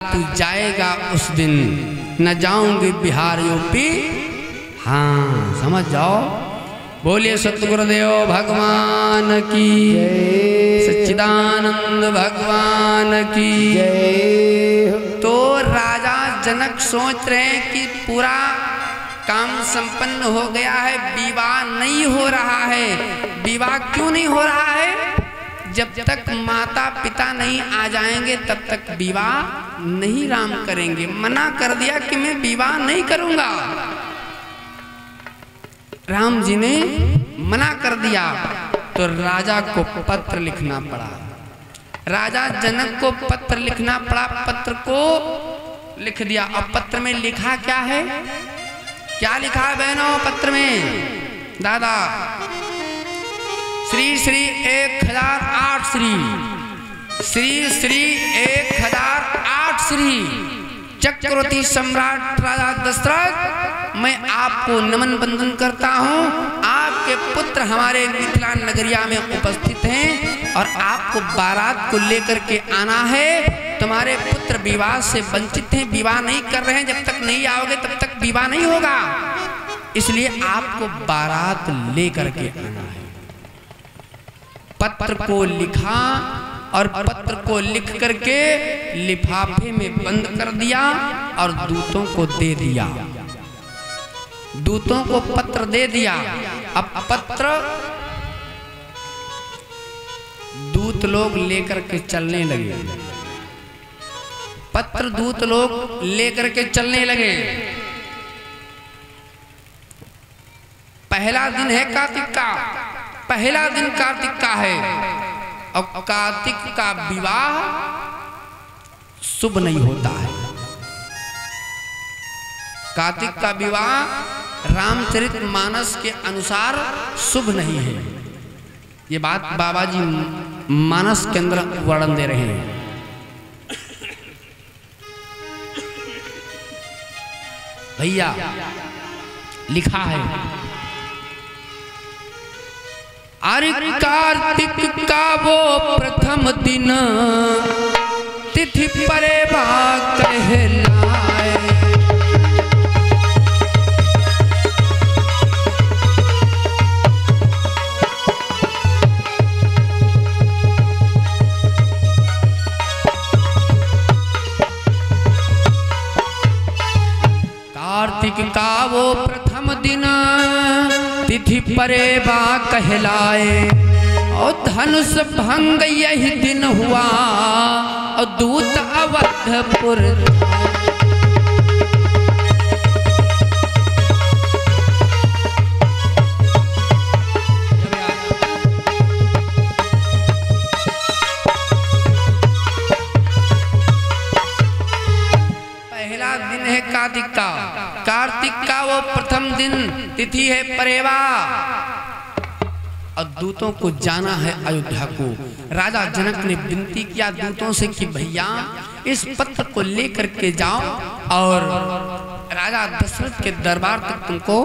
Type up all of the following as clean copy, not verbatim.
तू जाएगा उस दिन, न जाऊंगी बिहार यूपी। हाँ समझ जाओ। बोलिए सतगुरुदेव भगवान की जय, सच्चिदानंद भगवान की जय। तो राजा जनक सोच रहे हैं कि पूरा काम संपन्न हो गया है, विवाह नहीं हो रहा है। विवाह क्यों नहीं हो रहा है? जब तक माता पिता नहीं आ जाएंगे तब तक विवाह नहीं राम करेंगे। मना कर दिया कि मैं विवाह नहीं करूंगा। राम जी ने मना कर दिया तो राजा को पत्र लिखना पड़ा। राजा जनक को पत्र लिखना पड़ा। पत्र को लिख दिया। अब पत्र में लिखा क्या है? क्या लिखा है बहनों पत्र में? दादा श्री श्री 1008 श्री 1008 श्री चक्रवर्ती सम्राट राजा दशरथ, मैं आपको नमन बंदन करता हूँ। आपके पुत्र हमारे मिथिला नगरिया में उपस्थित हैं और आपको बारात को लेकर के आना है। तुम्हारे पुत्र विवाह से वंचित हैं, विवाह नहीं कर रहे हैं। जब तक नहीं आओगे तब तक विवाह नहीं होगा, इसलिए आपको बारात लेकर के आना है। पत्र को लिखा और पत्र को लिख करके लिफाफे में बंद कर दिया और दूतों को दे दिया। दूतों को पत्र दे दिया। अब पत्र दूत लोग लेकर के चलने लगे। पत्र दूत लोग लेकर के चलने लगे। पहला दिन है कार्तिक का, पहला दिन कार्तिक का है और कार्तिक का विवाह शुभ नहीं होता है। कार्तिक का विवाह रामचरितमानस के अनुसार शुभ नहीं है। ये बात बाबा जी मानस के अंदर वर्णन दे रहे हैं। भैया लिखा है, अरे कार्तिक का वो प्रथम दिन तिथि परेवा कहलाए। कार्तिक का वो प्रथम दिन तिथि परेवा कहलाए और धनुष भंग यही दिन हुआ और दूत अवधपुर। पहला दिन है कार्तिक का। कार्तिक का वो प्रथम दिन तिथि है परेवा और दूतों को जाना है अयोध्या को। राजा जनक ने विनती किया दूतों से कि भैया इस पत्र को लेकर के जाओ और राजा दशरथ के दरबार तक तुमको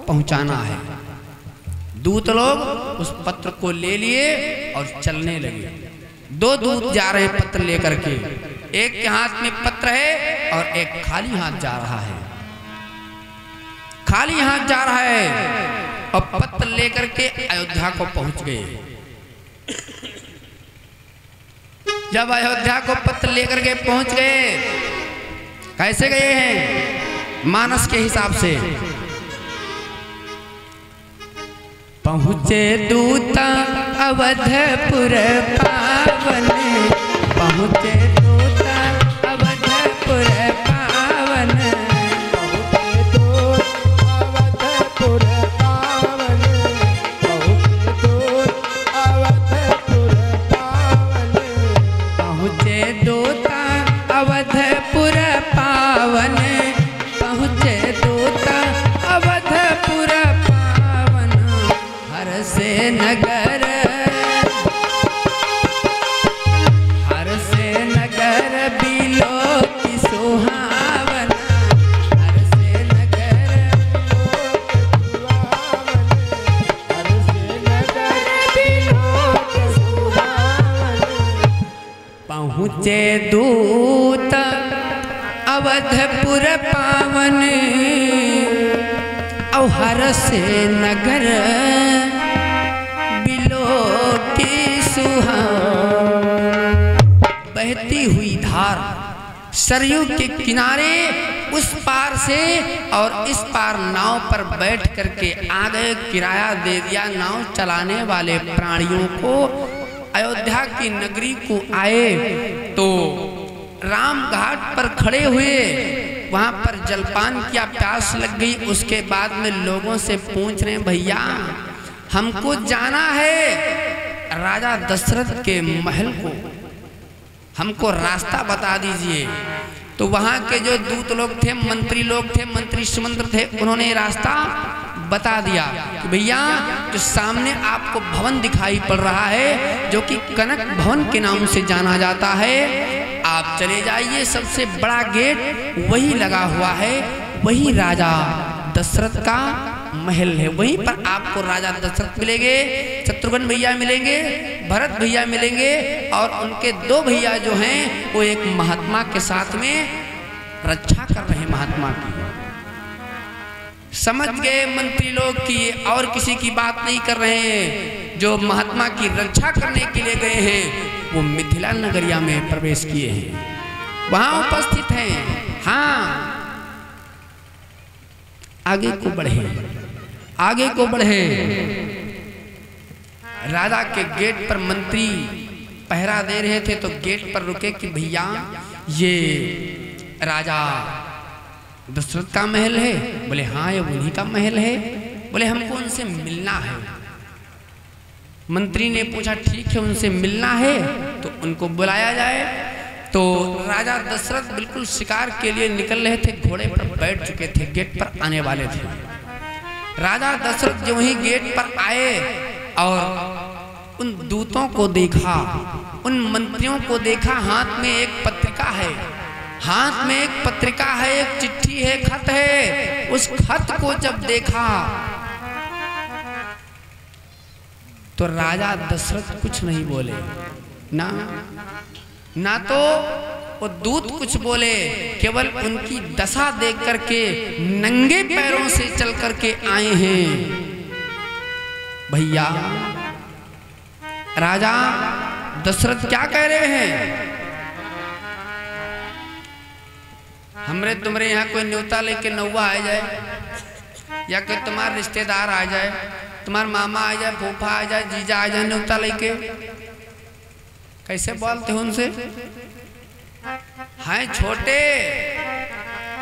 पहुंचाना है। दूत लोग उस पत्र को ले लिए और चलने लगे। दो दूत जा रहे पत्र लेकर के, एक के हाथ में पत्र है और एक खाली हाथ जा रहा है। खाली हाथ जा रहा है और पत्र लेकर के अयोध्या को पहुंच गए। जब अयोध्या को पत्र लेकर के पहुंच गए, कैसे गए हैं? मानस के हिसाब से पहुंचे दूत अवधपुर पावन, पहुंचे दूत अवधपुर पावन, अवधपुर पावन, पहुँचे दूत अवधपुर पावन। हर से नगर, हर से नगर बिलो की सुहावन, हर से नगर हर से नगर बिलो की सुहावन। पहुँचे दूत अवधपुर पावन औहर से नगर बिलो की सुहान। बहती हुई धार सरयू के किनारे उस पार से और इस पार नाव पर बैठ करके आ गए। किराया दे दिया नाव चलाने वाले प्राणियों को। अयोध्या की नगरी को आए तो राम घाट पर खड़े हुए, वहां पर जलपान किया, प्यास लग गई। उसके बाद में लोगों से पूछ रहे भैया हमको जाना है राजा दशरथ के महल को, हमको रास्ता बता दीजिए। तो वहां के जो दूत लोग थे, मंत्री लोग थे, मंत्री सुमंत्र थे, उन्होंने रास्ता बता दिया कि भैया जो सामने आपको भवन दिखाई पड़ रहा है जो कि कनक भवन के नाम से जाना जाता है, आप चले जाइए। सबसे बड़ा गेट वही लगा हुआ है, वही राजा दशरथ का महल है। वहीं पर आपको राजा दशरथ मिलेंगे, शत्रुघ्न भैया मिलेंगे, भरत भैया मिलेंगे और उनके 2 भैया जो हैं वो एक महात्मा के साथ में रक्षा कर रहे हैं महात्मा की। समझ गए मंत्री लोग कि और किसी की बात नहीं कर रहे हैं, जो महात्मा की रक्षा करने के लिए गए हैं वो मिथिला नगरिया में प्रवेश किए हैं, वहां उपस्थित हैं। हाँ, आगे को बढ़े, आगे को बढ़े। राजा के गेट पर मंत्री पहरा दे रहे थे तो गेट पर रुके कि भैया ये राजा दशरथ का महल है? बोले हाँ ये उन्हीं का महल है। बोले हमको उनसे मिलना है। मंत्री ने पूछा ठीक है उनसे मिलना है तो उनको बुलाया जाए। तो राजा दशरथ बिल्कुल शिकार के लिए निकल रहे थे, घोड़े पर बैठ चुके थे, गेट पर आने वाले थे। राजा दशरथ जो ही गेट पर आए और उन दूतों को देखा, उन मंत्रियों को देखा, हाथ में एक पत्रिका है, हाथ में एक पत्रिका है, एक चिट्ठी है, खत है। उस खत को जब देखा तो राजा दशरथ कुछ नहीं बोले, ना तो वो दूत कुछ बोले, केवल उनकी दशा देख करके नंगे पैरों से चल करके आए हैं। भैया राजा दशरथ क्या कह रहे हैं? हमरे तुमरे यहाँ कोई न्योता लेके नौवा आ जाए या कोई तुम्हारे रिश्तेदार आ जाए, तुम्हारे मामा आ जाए, फूफा आ जाए, जीजा आ जाए न्योता लेके, कैसे बोलते हो उनसे? हैं छोटे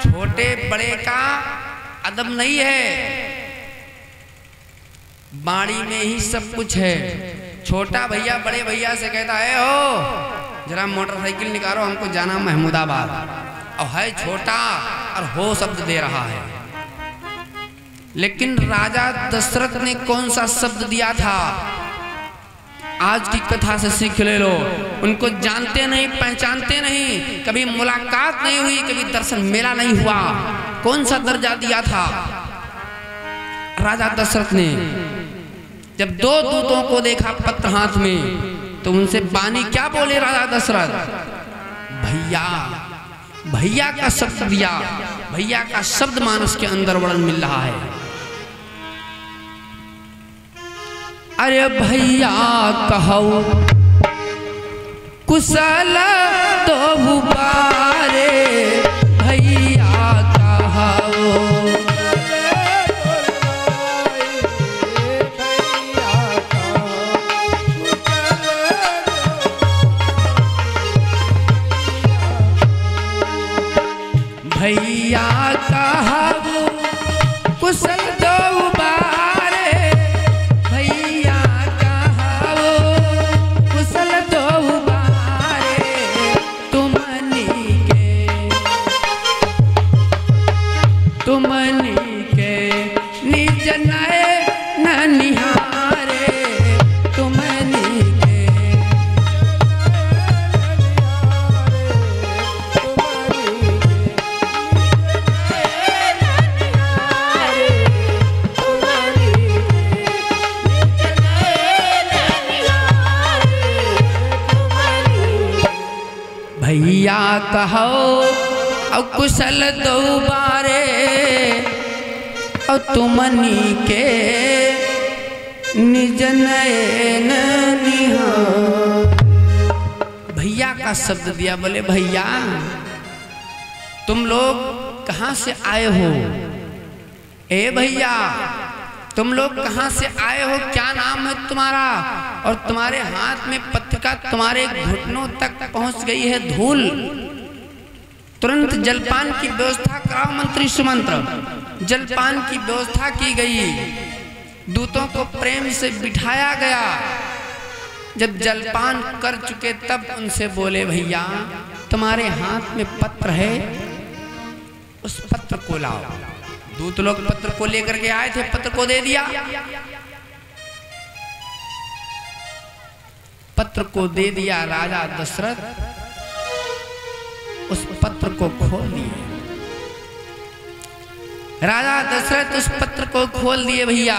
छोटे बड़े का अदब नहीं है, बाड़ी में ही सब कुछ है। छोटा भैया बड़े भैया से कहता है हो जरा मोटरसाइकिल निकालो हमको जाना महमूदाबाद, और है छोटा और हो शब्द दे रहा है। लेकिन राजा दशरथ ने कौन सा शब्द दिया था? आज की कथा से सीख ले लो। उनको जानते नहीं, पहचानते नहीं, कभी मुलाकात नहीं हुई, कभी दर्शन मेला नहीं हुआ। कौन सा दर्जा दिया था राजा दशरथ ने? जब 2 दूतों को देखा पत्र हाथ में तो उनसे बानी क्या बोले राजा दशरथ? भैया, भैया का शब्द दिया। भैया का शब्द मानस के अंदर वर्णन मिल रहा है। अरे भैया कहो कुशल तो बारे, भैया कहो भैया कहो कुशल तो बारे, भैया कहो कुशल तो बारे, तुमनी के निज नए न निहारे, तुमनी के भैया कहो और कुशल दो बारे और तुमनी के निज नयन निहार। भैया का शब्द दिया, बोले भैया तुम लोग कहाँ से आए हो? ए भैया तुम लोग कहाँ से आए हो? क्या नाम है तुम्हारा? और तुम्हारे हाथ में पत्रिका तुम्हारे घुटनों तक पहुंच गई है धूल। तुरंत जलपान की व्यवस्था कराओ मंत्री सुमंत्र। जलपान की व्यवस्था की गई, दूतों को प्रेम से बिठाया गया। जब जलपान कर चुके तब उनसे बोले भैया तुम्हारे हाथ में पत्र है, उस पत्र को लाओ। दूत लोग पत्र को लेकर के आए थे, पत्र को दे दिया। पत्र को दे दिया राजा दशरथ, उस पत्र को खोल दिए। राजा दशरथ उस पत्र को खोल दिए भैया।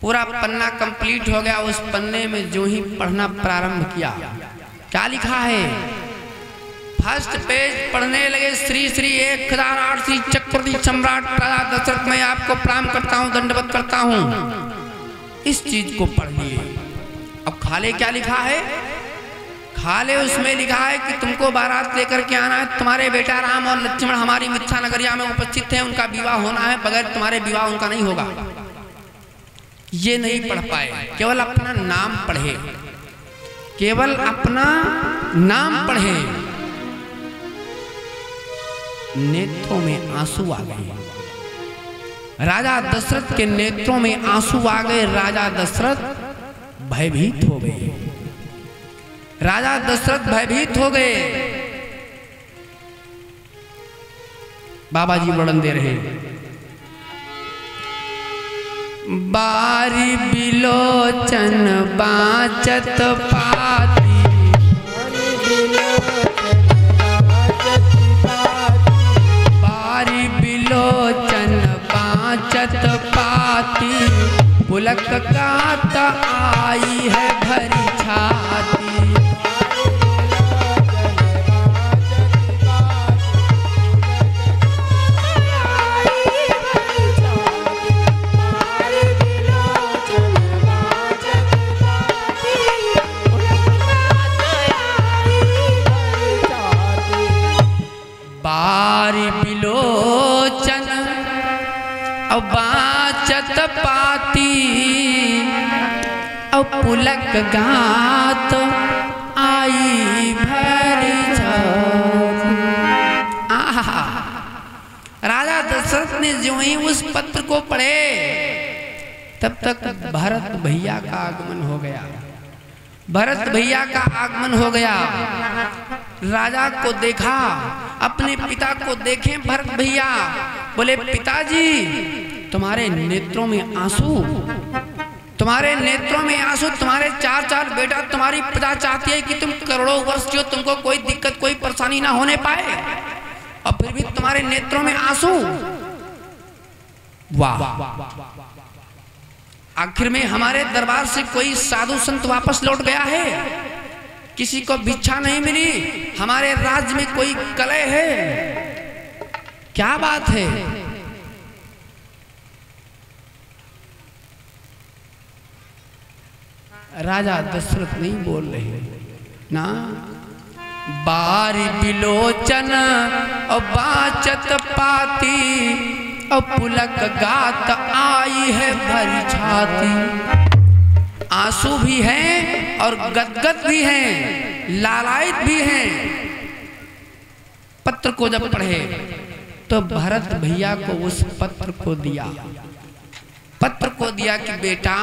पूरा पन्ना कंप्लीट हो गया। उस पन्ने में जो ही पढ़ना प्रारंभ किया, क्या लिखा है? फर्स्ट पेज पढ़ने लगे। श्री श्री 1008 श्री चक्रवर्ती सम्राट राजा दशरथ, मैं आपको प्रणाम करता हूँ, दंडवत करता हूँ। इस चीज को पढ़ लिए। अब खाले क्या लिखा है? खाले उसमें लिखा है कि तुमको बारात लेकर के आना है। तुम्हारे बेटा राम और लक्ष्मण हमारी मिथ्या नगरिया में उपस्थित हैं, उनका विवाह होना है, बगैर तुम्हारे विवाह उनका नहीं होगा। ये नहीं पढ़ पाए, केवल अपना नाम पढ़े, केवल अपना नाम पढ़े। नेत्रों में आंसू आ गए। राजा दशरथ के नेत्रों में आंसू आ गए। राजा दशरथ भयभीत हो गए। राजा दशरथ भयभीत हो गए। बाबा जी वर्णन दे रहे, बारी बिलोचन बाचत पाती, बारी बिलोचन बाचत पाती, पुलक गात आई है भरी छाती। बारी बिलोचन और बाचत पाती और पुलक गात आई भरी छाती। आहा, राजा दशरथ ने जो ही उस पत्र को पढ़े तब तक भरत भैया का आगमन हो गया। भरत भैया का आगमन हो गया। राजा को देखा, अपने पिता को देखे भरत भैया, बोले पिताजी तुम्हारे नेत्रों में आंसू, तुम्हारे नेत्रों में आंसू। तुम्हारे 4 बेटा, तुम्हारी प्रजा चाहती है कि तुम करोड़ों वर्ष जो तुमको कोई दिक्कत कोई परेशानी ना होने पाए, और फिर भी तुम्हारे नेत्रों में आंसू। वाह, आखिर में हमारे दरबार से कोई साधु संत वापस लौट गया है, किसी को भिक्षा नहीं मिली, हमारे राज्य में कोई कलह है, क्या बात है? राजा दशरथ नहीं बोल रहे ना। बारी बिलोचन और बाचत पाती और पुलक गात आई है भरी छाती। आंसू भी हैं और गदगद भी हैं, लालायित भी हैं। पत्र को जब पढ़े तो भरत भैया को उस पत्र को दिया। पत्र को दिया कि बेटा,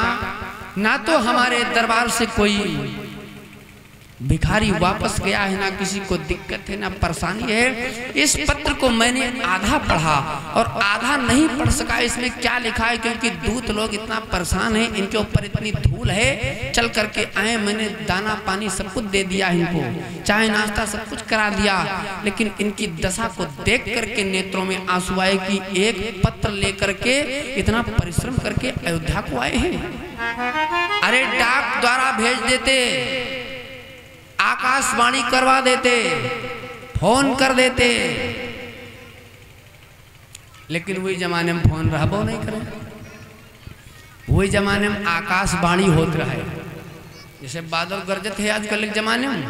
ना तो हमारे दरबार से कोई भिखारी वापस गया है, ना किसी को दिक्कत है, ना परेशानी है। इस पत्र को मैंने आधा पढ़ा और आधा नहीं पढ़ सका। इसमें क्या लिखा है, क्योंकि दूत लोग इतना परेशान हैं, इनके ऊपर इतनी धूल है, चल करके आए। मैंने दाना पानी सब कुछ दे दिया इनको, चाय नाश्ता सब कुछ करा दिया, लेकिन इनकी दशा को देख करके नेत्रों में आंसू आए कि एक पत्र लेकर के इतना परिश्रम करके अयोध्या को आए हैं। अरे डाक द्वारा भेज देते, आकाशवाणी करवा देते, फोन कर देते, लेकिन वही जमाने में फोन रहबो नहीं करे। वही जमाने में आकाशवाणी होत रहे, जैसे बादल गरजत है आजकल के जमाने में,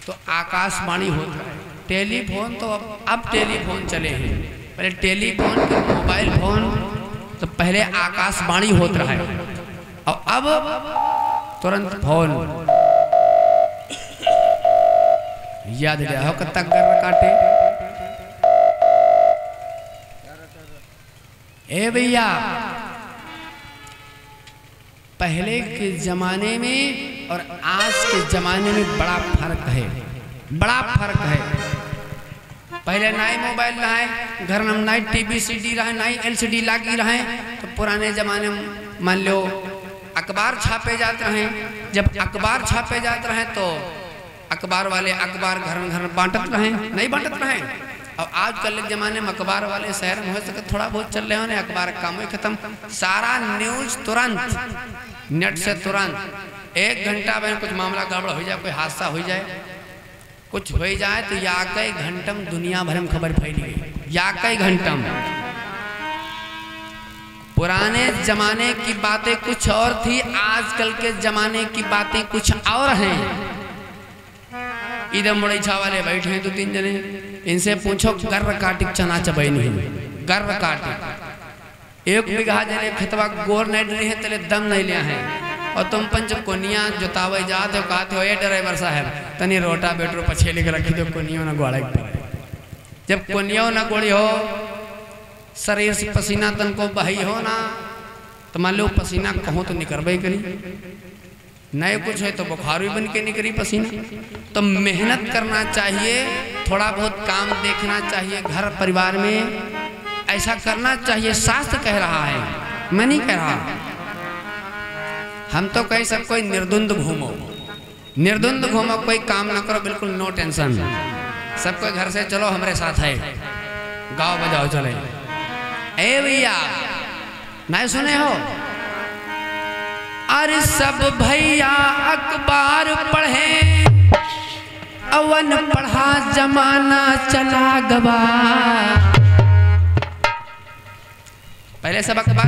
तो आकाशवाणी होत रहे। टेलीफोन तो अब टेलीफोन चले हैं, पहले टेलीफोन के मोबाइल फोन तो पहले आकाशवाणी होत रहे, और अब तुरंत फोन। याद रहो कत्ता गर्र काटे। ए भैया, पहले के जमाने में और आज के जमाने में बड़ा फर्क है, बड़ा फर्क है। पहले नाई मोबाइल रहे, घर में नाई टीवी सीडी रहे, नाई एलसीडी लागी रहे। तो पुराने जमाने में मान लो अखबार छापे जाते रहे। जब अखबार छापे जाते रहे तो अखबार वाले अखबार घर में बांटत रहे, नहीं बांटत रहे। और आजकल के जमाने में अखबार वाले शहर में हो सके थोड़ा बहुत चल रहे हो, अखबार काम ही खत्म। सारा न्यूज तुरंत नेट से तुरंत 1 घंटा में कुछ मामला गड़बड़ हो जाए, कोई हादसा हो जाए, कुछ हो जाए तो या कई घंटा में दुनिया भर में खबर फैली गई, या कई घंटा में। पुराने जमाने की बातें कुछ और थी, आजकल के जमाने की बातें कुछ और हैं। इधर मुड़ैछा वाले बैठे हैं 2-3 जने, इनसे पूछो गर्र काटिक चना चबई नहीं, गर्र काटिक 1 बीघा जने खेतवा गोर नहीं डरे हैं, तले दम नहीं लिया है। और तुम पंच कोनिया जोतावे जाते हो, कहते हो ये ड्राइवर साहब तनी रोटा बेटरो पछे लिख रखी दो, कोनियो ना गोड़ा। जब कोनियो ना गोड़ी हो, शरीर से पसीना तन को बही हो ना, तो मान लो पसीना कहूँ तो निकलबे करी, नए कुछ है तो बुखार भी बन के निकली पसीना। तो मेहनत करना चाहिए, थोड़ा बहुत काम देखना चाहिए घर परिवार में, ऐसा करना चाहिए। शास्त्र कह रहा है, मैं नहीं कह रहा। हम तो कहीं सब कोई निर्द्वंद घूमो, निर्द्वंद घूमो, कोई काम ना करो, बिल्कुल नो टेंशन। सबको घर से चलो हमारे साथ है, गाओ बजाओ चले। ए भैया नहीं सुने हो? अरे सब भैया अखबार पढ़े, अवन पढ़ा जमाना चला गवा। पहले सब अखबार